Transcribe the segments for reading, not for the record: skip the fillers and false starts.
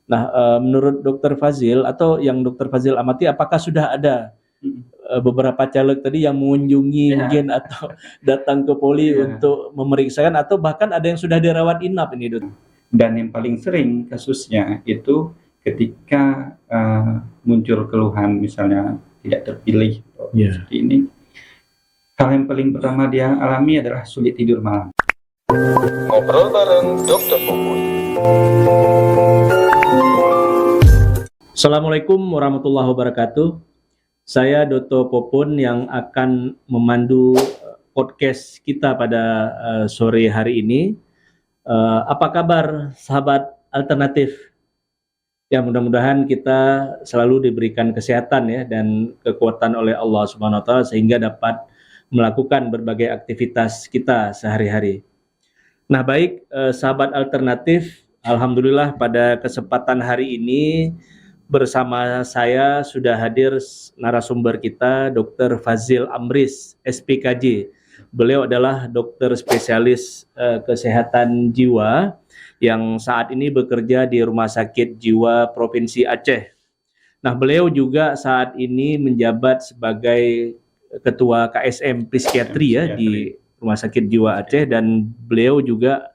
Nah, menurut Dokter Fazil atau yang Dokter Fazil amati, apakah sudah ada beberapa caleg tadi yang mengunjungi mungkin atau datang ke poli untuk memeriksakan atau bahkan ada yang sudah dirawat inap ini, Dok? Dan yang paling sering kasusnya itu ketika muncul keluhan misalnya tidak terpilih seperti ini, hal yang paling pertama dia alami adalah sulit tidur malam. Ngobrol bareng Dokter Popon. Assalamualaikum warahmatullahi wabarakatuh. Saya Dr. Popon yang akan memandu podcast kita pada sore hari ini. Apa kabar sahabat alternatif? Ya, mudah-mudahan kita selalu diberikan kesehatan ya dan kekuatan oleh Allah Subhanahu wa taala sehingga dapat melakukan berbagai aktivitas kita sehari-hari. Nah, baik sahabat alternatif, alhamdulillah pada kesempatan hari ini bersama saya sudah hadir narasumber kita Dr. Fazil Amris, SPKJ. Beliau adalah dokter spesialis kesehatan jiwa yang saat ini bekerja di Rumah Sakit Jiwa Provinsi Aceh. Nah, beliau juga saat ini menjabat sebagai Ketua KSM Psikiatri ya di Rumah Sakit Jiwa Aceh, dan beliau juga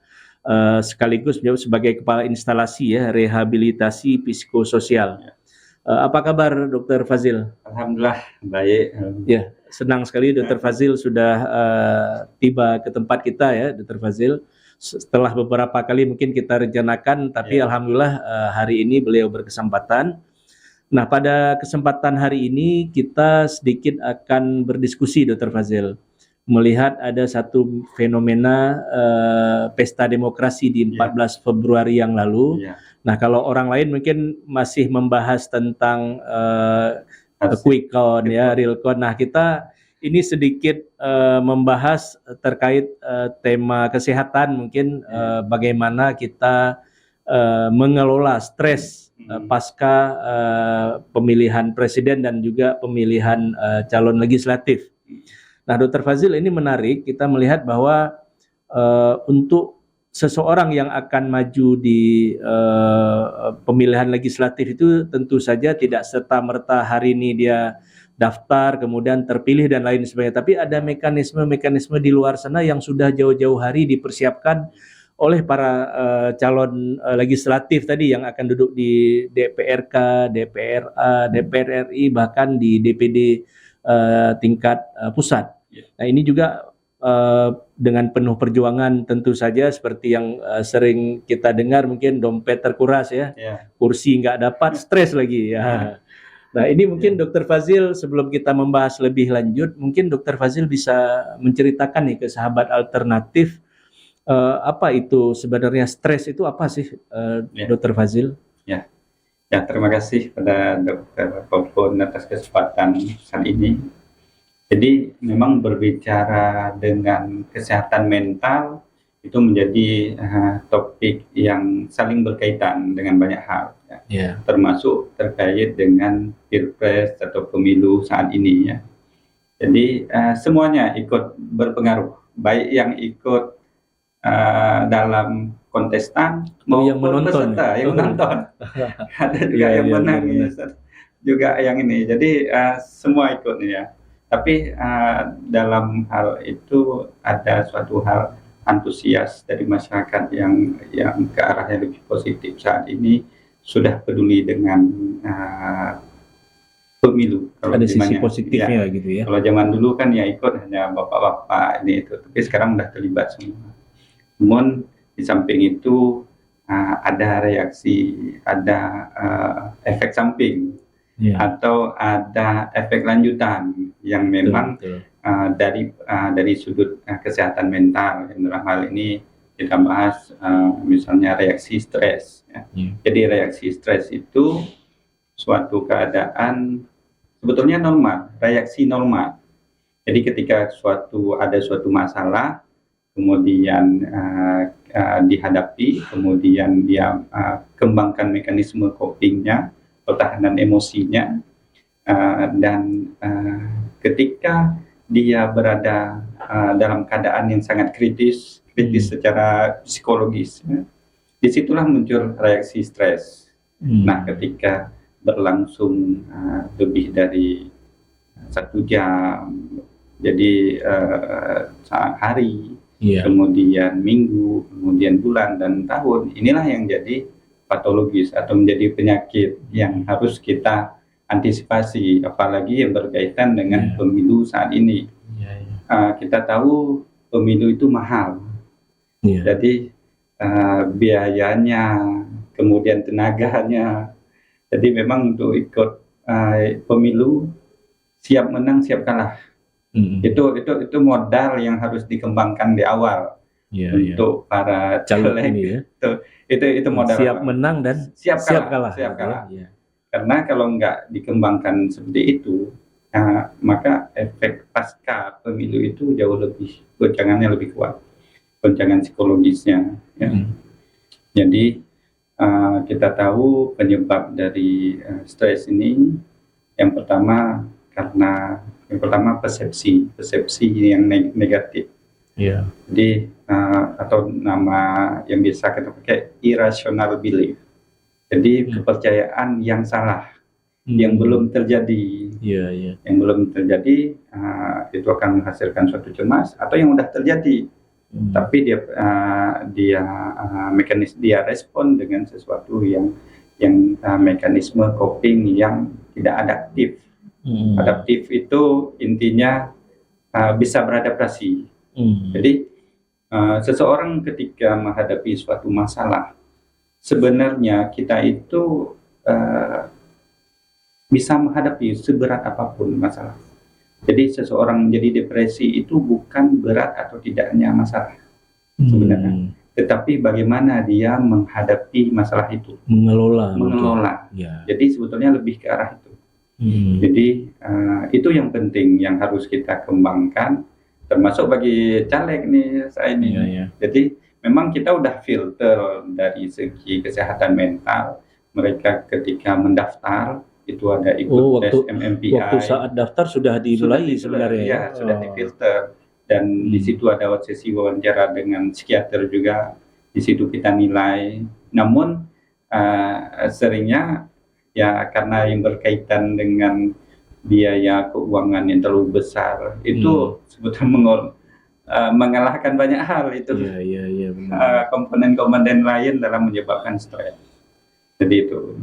sekaligus menjabat sebagai Kepala Instalasi ya Rehabilitasi Psikososial. Apa kabar Dokter Fazil? Alhamdulillah baik. Ya, senang sekali Dokter Fazil sudah tiba ke tempat kita ya, Dokter Fazil. Setelah beberapa kali mungkin kita rencanakan, tapi alhamdulillah hari ini beliau berkesempatan. Nah, pada kesempatan hari ini kita sedikit akan berdiskusi, Dokter Fazil, melihat ada satu fenomena pesta demokrasi di 14 Februari yang lalu. Nah, kalau orang lain mungkin masih membahas tentang quick count ya, real count. Nah, kita ini sedikit membahas terkait tema kesehatan, mungkin bagaimana kita mengelola stres pasca pemilihan presiden dan juga pemilihan calon legislatif. Nah, Dr. Fazil, ini menarik kita melihat bahwa untuk seseorang yang akan maju di pemilihan legislatif itu tentu saja tidak serta-merta hari ini dia daftar kemudian terpilih dan lain sebagainya, tapi ada mekanisme-mekanisme di luar sana yang sudah jauh-jauh hari dipersiapkan oleh para calon legislatif tadi yang akan duduk di DPRK, DPRA, DPR RI, bahkan di DPD tingkat pusat. Nah, ini juga dengan penuh perjuangan tentu saja, seperti yang sering kita dengar, mungkin dompet terkuras ya, kursi nggak dapat, stres lagi ya. Nah, ini mungkin Dokter Fazil, sebelum kita membahas lebih lanjut, mungkin Dokter Fazil bisa menceritakan nih ke sahabat alternatif apa itu sebenarnya stres itu apa sih, Dokter Fazil? Ya, terima kasih pada Dokter Popon atas kesempatan saat ini. Jadi memang berbicara dengan kesehatan mental itu menjadi topik yang saling berkaitan dengan banyak hal, termasuk terkait dengan pilpres atau pemilu saat ini ya. Jadi semuanya ikut berpengaruh, baik yang ikut dalam kontestan maupun peserta yang menonton. Ada juga yang menang, juga yang ini. Jadi semua ikut ya. Tapi dalam hal itu ada suatu hal antusias dari masyarakat yang ke arah yang lebih positif saat ini, sudah peduli dengan pemilu. Kalau ada sisi positifnya gitu ya. Kalau zaman dulu kan ya ikut hanya bapak-bapak ini itu, tapi sekarang udah terlibat semua. Namun di samping itu ada reaksi, ada efek samping atau ada efek lanjutan yang memang dari sudut kesehatan mental. Dalam hal ini kita bahas misalnya reaksi stres. Jadi reaksi stres itu suatu keadaan sebetulnya normal, reaksi normal. Jadi ketika ada suatu masalah, kemudian dihadapi, kemudian dia kembangkan mekanisme copingnya, pertahanan emosinya, dan ketika dia berada dalam keadaan yang sangat kritis secara psikologis, disitulah muncul reaksi stres. Nah, ketika berlangsung lebih dari 1 jam, jadi hari, Iya. kemudian minggu, kemudian bulan dan tahun, inilah yang jadi patologis atau menjadi penyakit yang harus kita antisipasi, apalagi yang berkaitan dengan Iya. pemilu saat ini. Iya, iya. Kita tahu pemilu itu mahal, Iya. jadi biayanya, kemudian tenaganya. Jadi memang untuk ikut pemilu siap menang siap kalah. Itu modal yang harus dikembangkan di awal. Iya, iya. Untuk para Caleg caleg. ini ya. Itu modal Siap awal. menang dan siap siap kalah. kalah. Siap gitu kalah. ya. Iya. Karena kalau nggak dikembangkan seperti itu, maka efek pasca pemilu itu jauh lebih, goncangannya lebih kuat, goncangan psikologisnya. Ya. Jadi kita tahu penyebab dari stres ini, yang pertama persepsi yang negatif. Iya. Jadi atau nama yang biasa kita pakai irrational belief. Jadi kepercayaan yang salah, yang belum terjadi. Iya, iya. Yang belum terjadi itu akan menghasilkan suatu cemas, atau yang sudah terjadi tapi dia respon dengan sesuatu yang mekanisme coping yang tidak adaptif. Adaptif itu intinya bisa beradaptasi. Jadi seseorang ketika menghadapi suatu masalah, sebenarnya kita itu bisa menghadapi seberat apapun masalah. Jadi seseorang menjadi depresi itu bukan berat atau tidaknya masalah sebenarnya, tetapi bagaimana dia menghadapi masalah itu, mengelola. Ya. Jadi sebetulnya lebih ke arah itu. Jadi itu yang penting yang harus kita kembangkan, termasuk bagi caleg nih saya ini. Ya. Jadi memang kita udah filter dari segi kesehatan mental mereka ketika mendaftar. Itu ada ikut tes MMPI. Waktu saat daftar sudah dimulai sebenarnya. Ya, sudah difilter, dan di situ ada sesi wawancara dengan psikiater juga. Di situ kita nilai. Namun seringnya ya karena yang berkaitan dengan biaya keuangan yang terlalu besar, itu sebetulnya mengalahkan banyak hal itu. Iya, Komponen-komponen lain dalam menyebabkan stres. Jadi itu.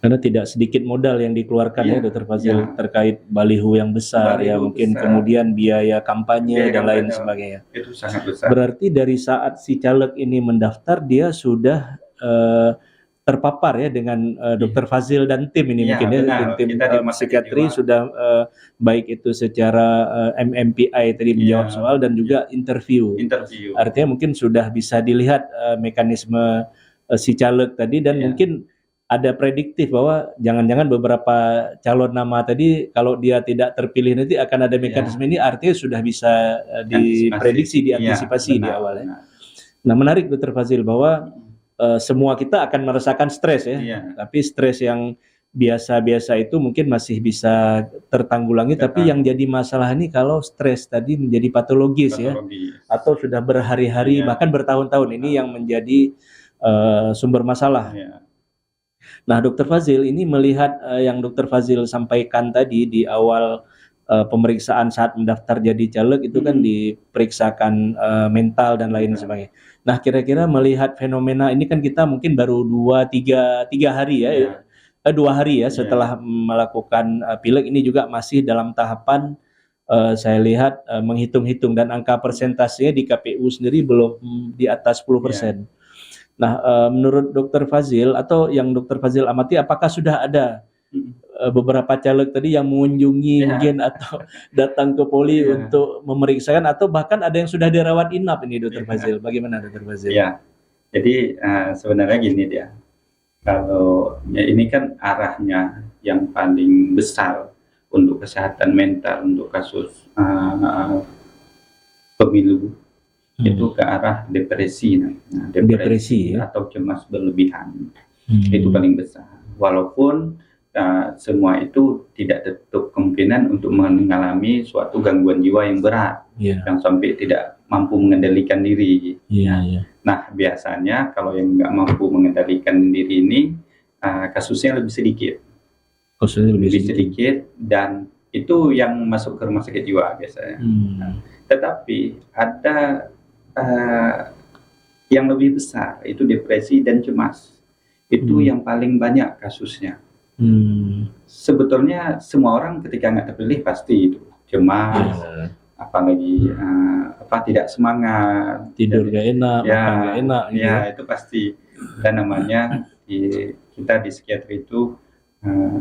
Karena tidak sedikit modal yang dikeluarkan ya Dr. Fazil terkait baliho yang besar, mungkin kemudian biaya kampanye dan lain sebagainya. Itu sangat besar. Berarti dari saat si caleg ini mendaftar dia sudah terpapar ya dengan Dr. Fazil dan tim ini mungkin tim psikiatri sudah baik itu secara MMPI tadi menjawab soal dan juga interview. Artinya mungkin sudah bisa dilihat mekanisme si caleg tadi dan mungkin ada prediktif bahwa jangan-jangan beberapa calon nama tadi kalau dia tidak terpilih nanti akan ada mekanisme ini, artinya sudah bisa diprediksi, diantisipasi di awal ya. Nah menarik Dr. Fazil bahwa semua kita akan merasakan stres ya, tapi stres yang biasa-biasa itu mungkin masih bisa tertanggulangi, tapi yang jadi masalah ini kalau stres tadi menjadi patologis ya, atau sudah berhari-hari bahkan bertahun-tahun, ini yang menjadi sumber masalah. Nah, Dr. Fazil ini melihat yang Dr. Fazil sampaikan tadi di awal pemeriksaan saat mendaftar jadi caleg itu kan diperiksakan mental dan lain sebagainya. Nah, kira-kira melihat fenomena ini kan kita mungkin baru 2-3 hari ya, 2 hari ya setelah melakukan pileg, ini juga masih dalam tahapan saya lihat menghitung-hitung dan angka persentasenya di KPU sendiri belum di atas 10%. Nah, menurut Dr. Fazil atau yang Dr. Fazil amati, apakah sudah ada beberapa caleg tadi yang mengunjungi mungkin atau datang ke Poli untuk memeriksakan, atau bahkan ada yang sudah dirawat inap ini Dr. Fazil? Bagaimana Dr. Fazil? Ya, jadi sebenarnya gini dia, kalau ini kan arahnya yang paling besar untuk kesehatan mental untuk kasus pemilu itu ke arah depresi, depresi atau cemas berlebihan, itu paling besar. Walaupun semua itu tidak tertutup kemungkinan untuk mengalami suatu gangguan jiwa yang berat, yang sampai tidak mampu mengendalikan diri. Nah, biasanya kalau yang nggak mampu mengendalikan diri ini kasusnya lebih sedikit. Kasusnya lebih Lebih sedikit. sedikit, dan itu yang masuk ke rumah sakit jiwa biasanya. Tetapi ada yang lebih besar, itu depresi dan cemas. Itu yang paling banyak kasusnya. Sebetulnya semua orang ketika nggak terpilih pasti itu cemas, apalagi tidak semangat, Tidur gak enak, makan gak enak gitu. ya itu pasti. Dan namanya kita di psikiatri itu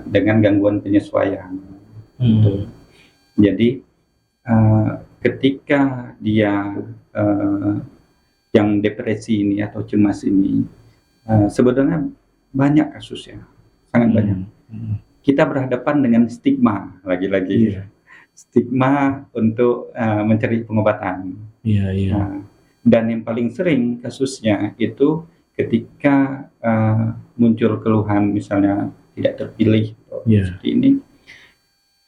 dengan gangguan penyesuaian. Gitu. Jadi ketika dia yang depresi ini atau cemas ini sebetulnya banyak kasusnya, sangat banyak. Kita berhadapan dengan stigma lagi-lagi. Stigma untuk mencari pengobatan. Dan yang paling sering kasusnya itu ketika muncul keluhan misalnya tidak terpilih seperti ini.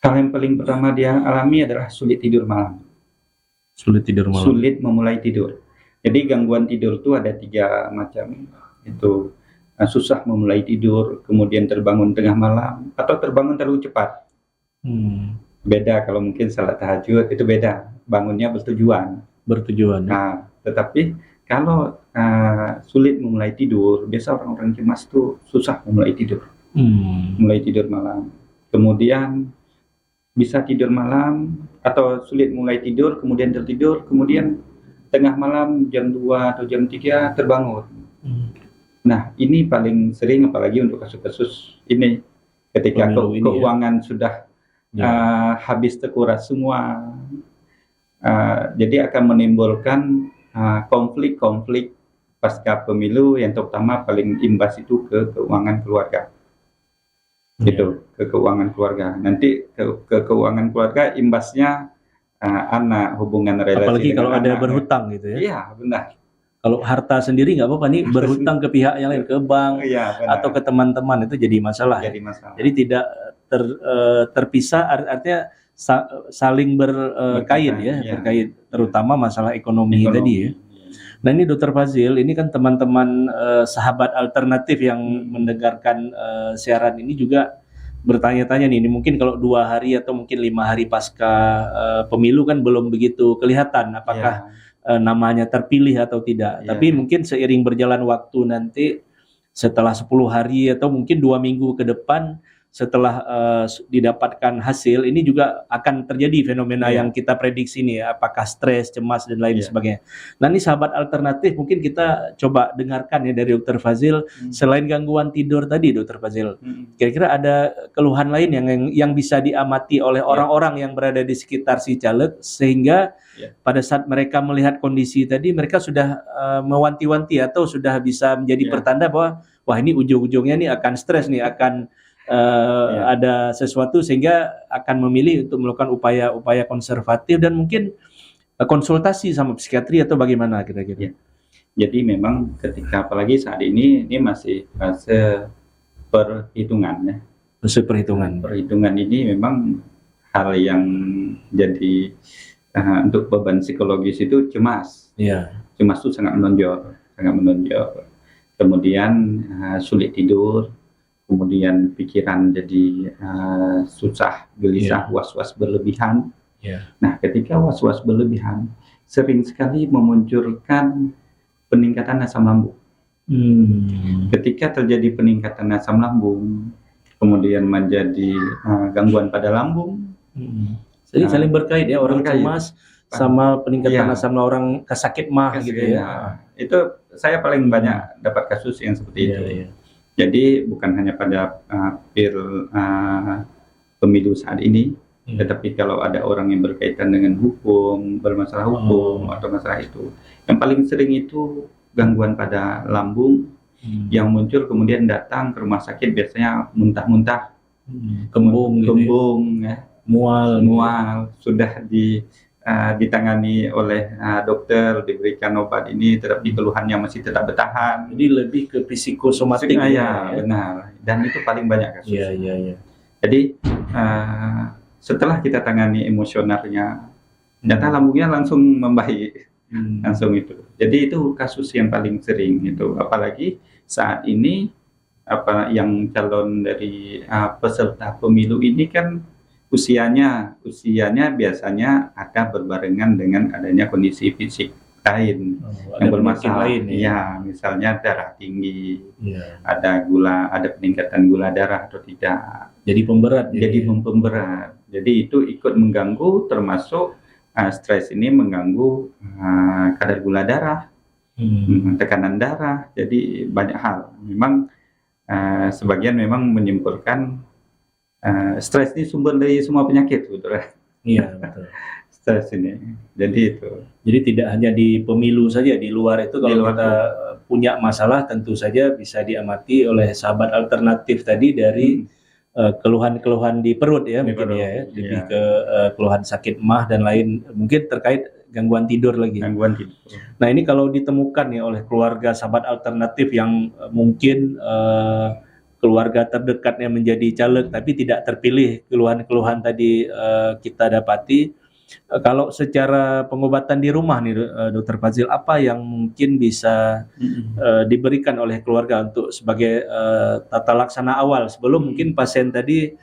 Hal yang paling pertama dia alami adalah sulit tidur malam. Sulit tidur malam. Sulit memulai tidur. Jadi gangguan tidur itu ada 3 macam. Itu susah memulai tidur, kemudian terbangun tengah malam, atau terbangun terlalu cepat. Beda kalau mungkin salat tahajud itu beda, bangunnya bertujuan. Nah, tetapi kalau sulit memulai tidur, biasa orang-orang cemas tuh susah memulai tidur. Mulai tidur malam. Kemudian bisa tidur malam atau sulit mulai tidur, kemudian tertidur, kemudian tengah malam jam 2 atau jam 3 terbangun. Nah, ini paling sering apalagi untuk kasus-kasus ini ketika keuangan sudah habis terkuras semua. Jadi akan menimbulkan konflik-konflik pasca pemilu yang terutama paling imbas itu ke keuangan keluarga. Gitu, ke keuangan keluarga. Nanti ke keuangan keluarga imbasnya anak, hubungan relasi. Apalagi kalau ada anak, berhutang gitu ya. Iya, benar. Kalau harta sendiri nggak apa-apa nih, berhutang ke pihak yang lain, ke bank atau ke teman-teman itu jadi masalah. Jadi tidak terpisah, artinya saling berkait ya, terkait terutama masalah ekonomi tadi ya. Nah ini Dokter Fazil, ini kan teman-teman sahabat alternatif yang mendengarkan siaran ini juga bertanya-tanya nih, ini mungkin kalau 2 hari atau mungkin 5 hari pasca pemilu kan belum begitu kelihatan apakah namanya terpilih atau tidak. Tapi mungkin seiring berjalan waktu nanti setelah 10 hari atau mungkin 2 minggu ke depan setelah didapatkan hasil, ini juga akan terjadi fenomena yang kita prediksi nih, apakah stres, cemas dan lain sebagainya. Nah ini sahabat alternatif mungkin kita coba dengarkan ya dari Dokter Fazil. Selain gangguan tidur tadi Dokter Fazil, kira-kira ada keluhan lain yang bisa diamati oleh orang-orang yang berada di sekitar si caleg sehingga pada saat mereka melihat kondisi tadi mereka sudah mewanti-wanti atau sudah bisa menjadi pertanda bahwa wah ini ujung-ujungnya nih akan stres nih, akan ada sesuatu sehingga akan memilih untuk melakukan upaya-upaya konservatif dan mungkin konsultasi sama psikiatri atau bagaimana kira-kira. Jadi memang ketika apalagi saat ini masih fase perhitungan ya. Fase perhitungan. Perhitungan ini memang hal yang jadi untuk beban psikologis itu cemas. Cemas itu sangat menonjol. Kemudian sulit tidur. Kemudian pikiran jadi susah, gelisah, was-was berlebihan. Nah, ketika was-was berlebihan, sering sekali memunculkan peningkatan asam lambung. Ketika terjadi peningkatan asam lambung, kemudian menjadi gangguan pada lambung. Jadi saling berkait ya, orang cemas sama peningkatan asam lambung, orang kesakit mah gitu ya. Itu saya paling banyak dapat kasus yang seperti itu. Jadi bukan hanya pada pemilu saat ini, tetapi kalau ada orang yang berkaitan dengan hukum, bermasalah hukum atau masalah itu, yang paling sering itu gangguan pada lambung yang muncul kemudian datang ke rumah sakit biasanya muntah-muntah, kembung, mual, sudah ditangani oleh dokter, diberikan obat ini, tetapi keluhannya masih tetap bertahan. Jadi lebih ke psikosomatik. Benar. Dan itu paling banyak kasus. Jadi setelah kita tangani emosionalnya, ternyata lambungnya langsung membaik, langsung itu. Jadi itu kasus yang paling sering itu. Apalagi saat ini yang calon dari peserta pemilu ini kan usianya biasanya ada berbarengan dengan adanya kondisi fisik lain yang ada penyakit bermasalah. lain ya. Ya, misalnya darah tinggi, Iya. ada peningkatan gula darah atau tidak. Jadi pemberat. Jadi pemberat. Jadi itu ikut mengganggu, termasuk stres ini mengganggu kadar gula darah, tekanan darah. Jadi banyak hal. Memang sebagian memang menyimpulkan stres ini sumber dari semua penyakit, betul. Iya, betul. Stres ini. Jadi itu. Jadi tidak hanya di pemilu saja, di luar itu Di kalau luar kita punya masalah tentu saja bisa diamati oleh sahabat alternatif tadi dari keluhan-keluhan di perut ya, Di mungkin perut, ya, lebih iya. ke keluhan sakit emah dan lain, mungkin terkait gangguan tidur lagi. Gangguan tidur. Nah ini kalau ditemukan ya oleh keluarga sahabat alternatif yang mungkin keluarga terdekatnya menjadi caleg tapi tidak terpilih, keluhan-keluhan tadi kita dapati. Kalau secara pengobatan di rumah nih Dokter Fazil, apa yang mungkin bisa diberikan oleh keluarga untuk sebagai tata laksana awal sebelum mungkin pasien tadi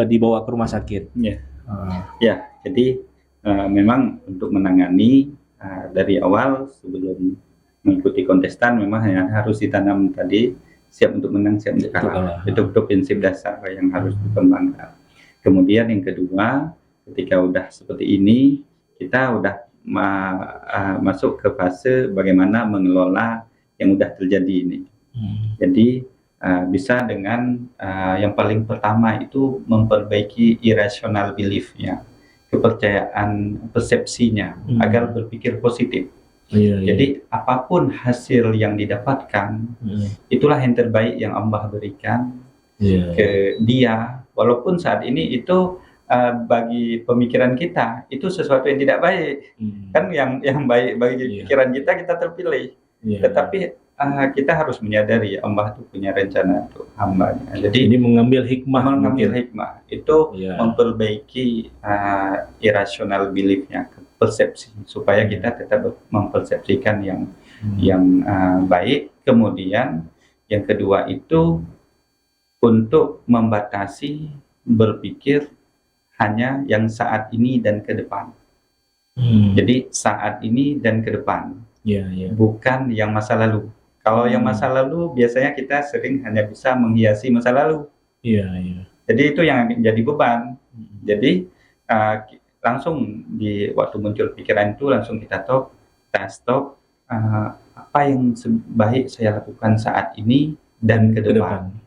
dibawa ke rumah sakit? Ya. Ya, jadi memang untuk menangani dari awal sebelum mengikuti kontestan memang harus ditanam tadi siap untuk menang, siap untuk kalah. Itu prinsip dasar yang harus dikembangkan. Kemudian yang kedua, ketika udah seperti ini, kita udah masuk ke fase bagaimana mengelola yang udah terjadi ini. Jadi bisa dengan yang paling pertama itu memperbaiki irrational belief ya, kepercayaan persepsinya agar berpikir positif. Jadi apapun hasil yang didapatkan, itulah yang terbaik yang Allah berikan ke dia, walaupun saat ini itu bagi pemikiran kita itu sesuatu yang tidak baik, kan yang baik bagi pikiran kita terpilih. Tetapi kita harus menyadari Allah itu punya rencana untuk hambanya. Jadi mengambil hikmah, itu memperbaiki irrational belief-nya, persepsi, supaya kita tetap mempersepsikan yang baik. Kemudian yang kedua itu untuk membatasi berpikir hanya yang saat ini dan ke depan. Jadi saat ini dan ke depan, bukan yang masa lalu. Kalau yang masa lalu biasanya kita sering hanya bisa menghiasi masa lalu. Jadi itu yang jadi beban. Jadi langsung di waktu muncul pikiran itu langsung kita stop apa yang baik saya lakukan saat ini dan ke depan.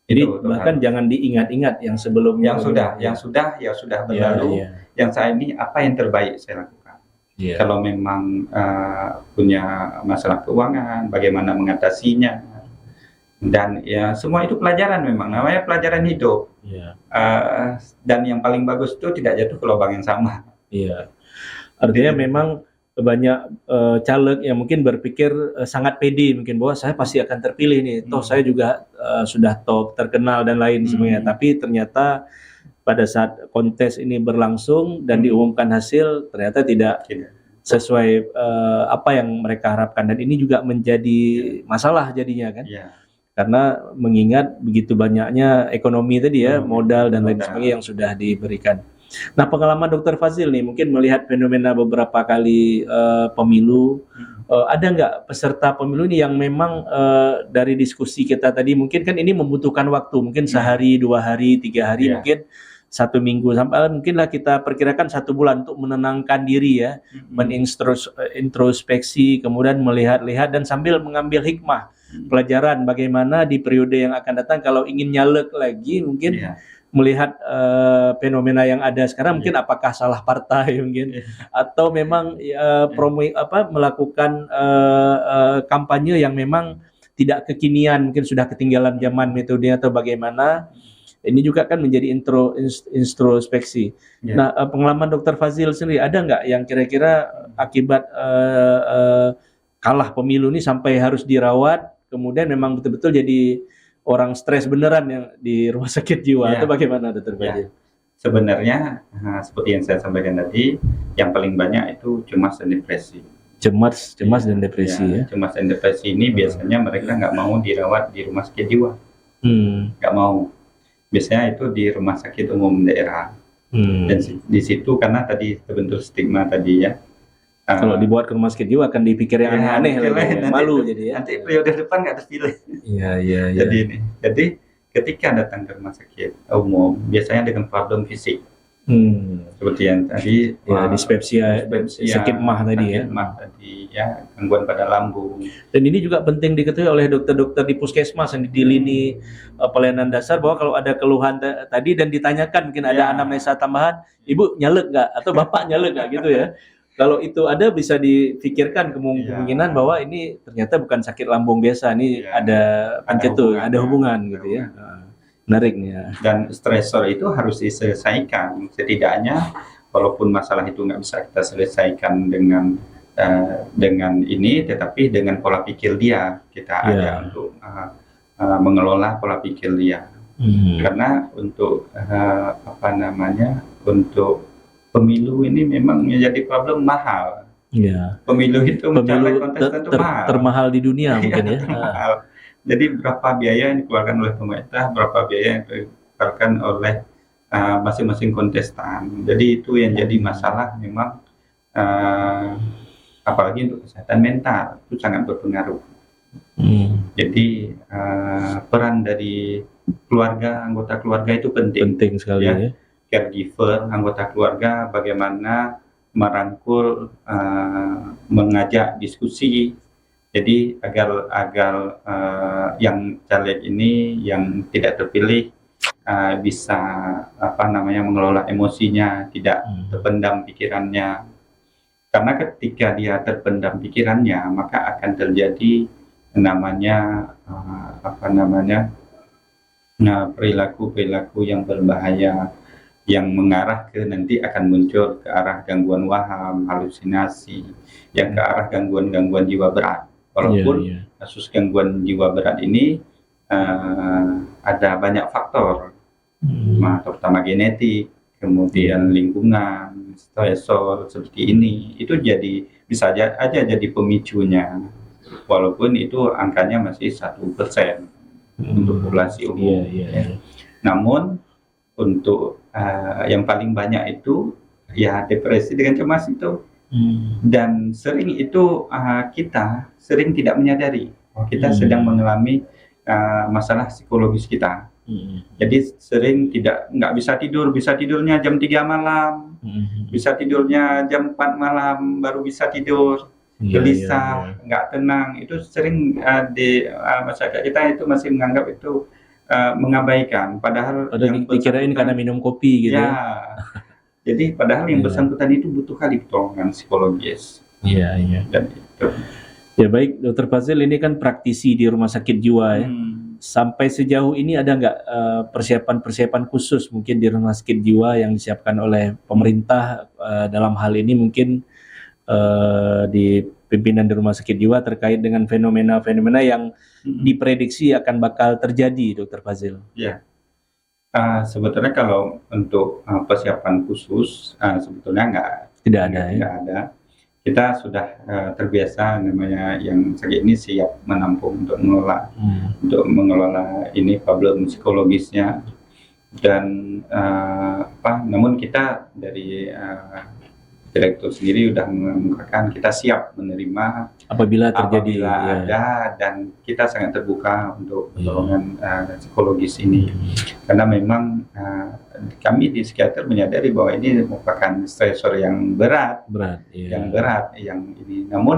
Jadi bahkan jangan diingat-ingat yang sebelumnya, yang sudah berlalu. Yang saat ini apa yang terbaik saya lakukan. Kalau memang punya masalah keuangan, bagaimana mengatasinya, dan ya semua itu pelajaran, memang namanya pelajaran hidup. Dan yang paling bagus itu tidak jatuh ke lubang yang sama. Artinya memang banyak caleg yang mungkin berpikir sangat pede mungkin bahwa saya pasti akan terpilih nih, toh saya juga sudah top, terkenal dan lain sebagainya. Tapi ternyata pada saat kontes ini berlangsung dan diumumkan hasil ternyata tidak sesuai apa yang mereka harapkan, dan ini juga menjadi masalah jadinya kan. Karena mengingat begitu banyaknya ekonomi tadi ya, modal dan lain sebagainya yang sudah diberikan. Nah, pengalaman Dokter Fazil nih mungkin melihat fenomena beberapa kali pemilu, ada nggak peserta pemilu ini yang memang dari diskusi kita tadi mungkin kan ini membutuhkan waktu, mungkin sehari, 2 hari, 3 hari, mungkin 1 minggu, sampai mungkinlah kita perkirakan 1 bulan untuk menenangkan diri ya, menintrospeksi, kemudian melihat-lihat dan sambil mengambil hikmah pelajaran bagaimana di periode yang akan datang kalau ingin nyalek lagi mungkin. Melihat fenomena yang ada sekarang, mungkin apakah salah partai mungkin atau memang melakukan kampanye yang memang tidak kekinian, mungkin sudah ketinggalan zaman metodenya atau bagaimana. Ini juga kan menjadi introspeksi. Nah, pengalaman Dokter Fazil sendiri ada nggak yang kira-kira akibat kalah pemilu ini sampai harus dirawat, kemudian memang betul-betul jadi orang stres beneran yang di rumah sakit jiwa, atau bagaimana Dokter Fazil? Sebenarnya seperti yang saya sampaikan tadi, yang paling banyak itu cemas dan depresi. Cemas dan depresi ya. Cemas dan depresi ini biasanya mereka nggak mau dirawat di rumah sakit jiwa. nggak mau. Biasanya itu di rumah sakit umum daerah. Dan di situ karena tadi terbentuk stigma tadi ya. Kalau dibuat ke rumah sakit jiwa akan dipikir yang aneh-aneh lagi, ya. Malu jadi ya. Nanti periode depan nggak terpilih. Iya. Jadi ketika datang ke rumah sakit umum biasanya dengan problem fisik. Seperti yang tadi Ya, dispepsia, sakit mah tadi ya. sakit mah tadi ya, gangguan pada lambung. Dan ini juga penting diketahui oleh dokter-dokter di puskesmas yang di lini pelayanan dasar, bahwa kalau ada keluhan tadi dan ditanyakan mungkin ada anamnesa tambahan, ibu nyalek nggak atau bapak nyalek nggak gitu ya. Kalau itu ada bisa difikirkan kemungkinan bahwa ini ternyata bukan sakit lambung biasa, ini ada pencetus, ada hubungan gitu ya. Menarik nih ya. Dan stresor itu harus diselesaikan setidaknya, walaupun masalah itu nggak bisa kita selesaikan dengan ini, tetapi dengan pola pikir dia kita ada untuk mengelola pola pikir dia. Karena untuk untuk pemilu ini memang menjadi problem mahal. Ya. Pemilu itu mencapai kontestan itu mahal. Termahal di dunia mungkin ya. Mahal. Jadi berapa biaya yang dikeluarkan oleh pemerintah, berapa biaya yang dikeluarkan oleh masing-masing kontestan. Jadi itu yang jadi masalah memang, apalagi untuk kesehatan mental itu sangat berpengaruh. Jadi peran dari keluarga, anggota keluarga itu penting sekali ya. Caregiver, anggota keluarga bagaimana merangkul, mengajak diskusi. Jadi agar yang caleg ini yang tidak terpilih bisa mengelola emosinya, tidak terpendam pikirannya. Karena ketika dia terpendam pikirannya, maka akan terjadi perilaku-perilaku yang berbahaya, yang mengarah ke nanti akan muncul ke arah gangguan waham, halusinasi, yang ke arah gangguan jiwa berat. Walaupun kasus gangguan jiwa berat ini ada banyak faktor, terutama genetik, kemudian lingkungan, stresor seperti ini, itu bisa aja jadi pemicunya. Walaupun itu angkanya masih 1% untuk populasi umum. Namun untuk yang paling banyak itu ya depresi dengan cemas itu. Dan sering itu kita sering tidak menyadari kita sedang mengalami masalah psikologis kita. Jadi sering nggak bisa tidurnya jam 3 malam, bisa tidurnya jam 4 malam baru bisa tidur, gelisah, nggak tenang. Itu sering di masyarakat kita itu masih menganggap itu mengabaikan, padahal yang dikirain karena minum kopi gitu ya. Jadi padahal yang bersangkutan itu butuh kali pertolongan psikologis. Iya. Dan itu. Ya baik, Dokter Fazil ini kan praktisi di rumah sakit jiwa ya. Sampai sejauh ini ada nggak persiapan-persiapan khusus mungkin di rumah sakit jiwa yang disiapkan oleh pemerintah dalam hal ini mungkin di pimpinan di rumah sakit jiwa terkait dengan fenomena-fenomena yang diprediksi akan bakal terjadi, Dokter Fazil? Ya. Sebetulnya kalau untuk persiapan khusus sebetulnya tidak ada. Kita sudah terbiasa namanya yang sakit ini siap menampung untuk mengelola ini problem psikologisnya, dan namun kita dari direktur sendiri sudah mengungkapkan kita siap menerima apabila terjadi ada, dan kita sangat terbuka untuk pertolongan psikologis ini, karena memang kami di psikiater menyadari bahwa ini merupakan stresor yang berat. Yang ini. Namun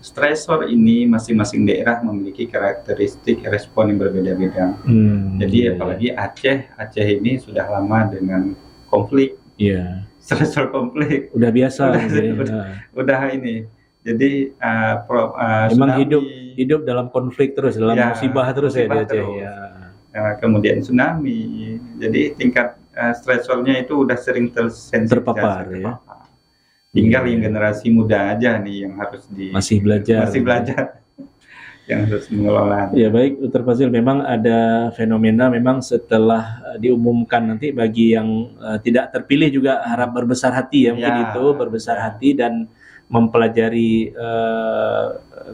stresor ini masing-masing daerah memiliki karakteristik respon yang berbeda-beda. Jadi apalagi Aceh ini sudah lama dengan konflik. Stresor konflik udah biasa udah ini. Jadi memang hidup dalam konflik terus, dalam musibah terus ya di Aceh ya. Kemudian tsunami, jadi tingkat stresornya itu udah sering terpapar ya. Tinggal yang generasi muda aja nih yang harus masih belajar yang harus mengelola. Ya baik, Dr. Fazil, memang ada fenomena memang setelah diumumkan nanti bagi yang tidak terpilih juga harap berbesar hati ya, mungkin itu berbesar hati dan mempelajari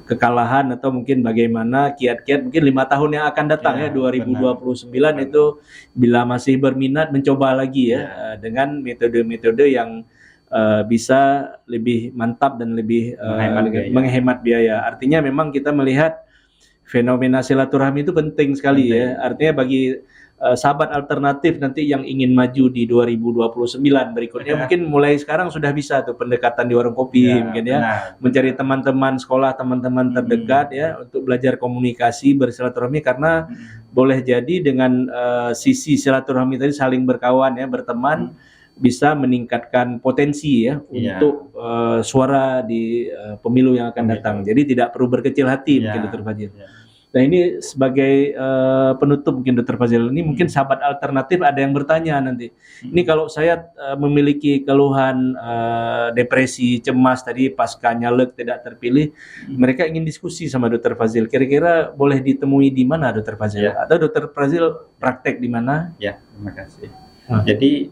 kekalahan atau mungkin bagaimana kiat-kiat mungkin 5 tahun yang akan datang ya, 2029 itu bila masih berminat mencoba lagi ya, dengan metode-metode yang bisa lebih mantap dan lebih menghemat biaya. Artinya memang kita melihat fenomena silaturahmi itu penting sekali ya. Artinya bagi sahabat alternatif nanti yang ingin maju di 2029 berikutnya, mungkin mulai sekarang sudah bisa tuh pendekatan di warung kopi mungkin ya, mencari teman-teman sekolah, teman-teman terdekat ya, untuk belajar komunikasi, bersilaturahmi, karena boleh jadi dengan sisi silaturahmi tadi, saling berkawan ya, berteman, bisa meningkatkan potensi ya untuk suara di pemilu yang akan datang. Jadi tidak perlu berkecil hati mungkin Dr. Fadzil. Nah ini sebagai penutup mungkin Dr. Fadzil, ini mungkin sahabat alternatif ada yang bertanya nanti, ini kalau saya memiliki keluhan depresi, cemas tadi pasca nyalek tidak terpilih, mereka ingin diskusi sama Dr. Fadzil, kira-kira boleh ditemui di mana Dr. Fadzil? Atau Dr. Fadzil praktek di mana? Ya, terima kasih. Jadi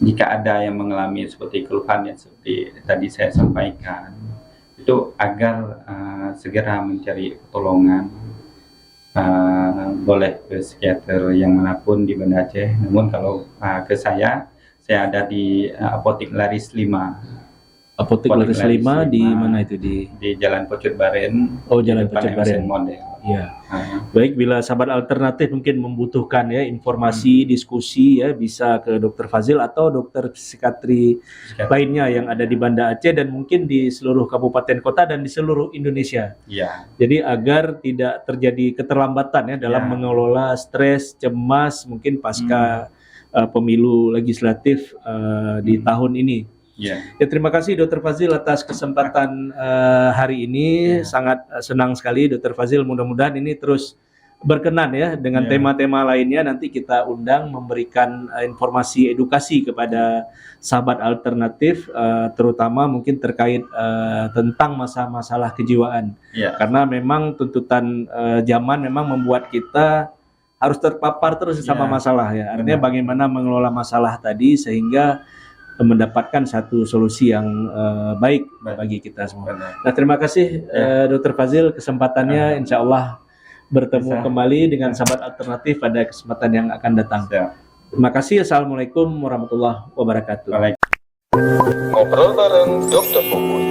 jika ada yang mengalami seperti keluhan yang seperti tadi saya sampaikan, itu agar segera mencari pertolongan, boleh ke psikiater yang manapun di Banda Aceh. Namun kalau ke saya ada di Apotik Laris 5. Apotik Laris 5 di mana itu? Di Jalan Pocut Baren. Oh, Jalan Pocut Baren. Ya. Baik, bila sahabat alternatif mungkin membutuhkan ya informasi, diskusi ya, bisa ke Dr. Fadzil atau dokter psikiatri lainnya yang ada di Banda Aceh dan mungkin di seluruh kabupaten kota dan di seluruh Indonesia. Ya. Jadi agar tidak terjadi keterlambatan ya dalam mengelola stres, cemas mungkin pasca pemilu legislatif di tahun ini. Ya, terima kasih Dr. Fadzil atas kesempatan hari ini. Sangat senang sekali Dr. Fadzil, mudah-mudahan ini terus berkenan ya dengan tema-tema lainnya. Nanti kita undang memberikan informasi edukasi kepada sahabat alternatif, terutama mungkin terkait tentang masalah kejiwaan. Karena memang tuntutan zaman memang membuat kita harus terpapar terus sama masalah ya. Artinya bagaimana mengelola masalah tadi sehingga mendapatkan satu solusi yang baik bagi kita semua. Nah, terima kasih Dr. Fadzil kesempatannya, insya Allah bertemu kembali dengan sahabat alternatif pada kesempatan yang akan datang. Terima kasih. Assalamualaikum warahmatullahi wabarakatuh. Ngobrol bareng Dr. Puput.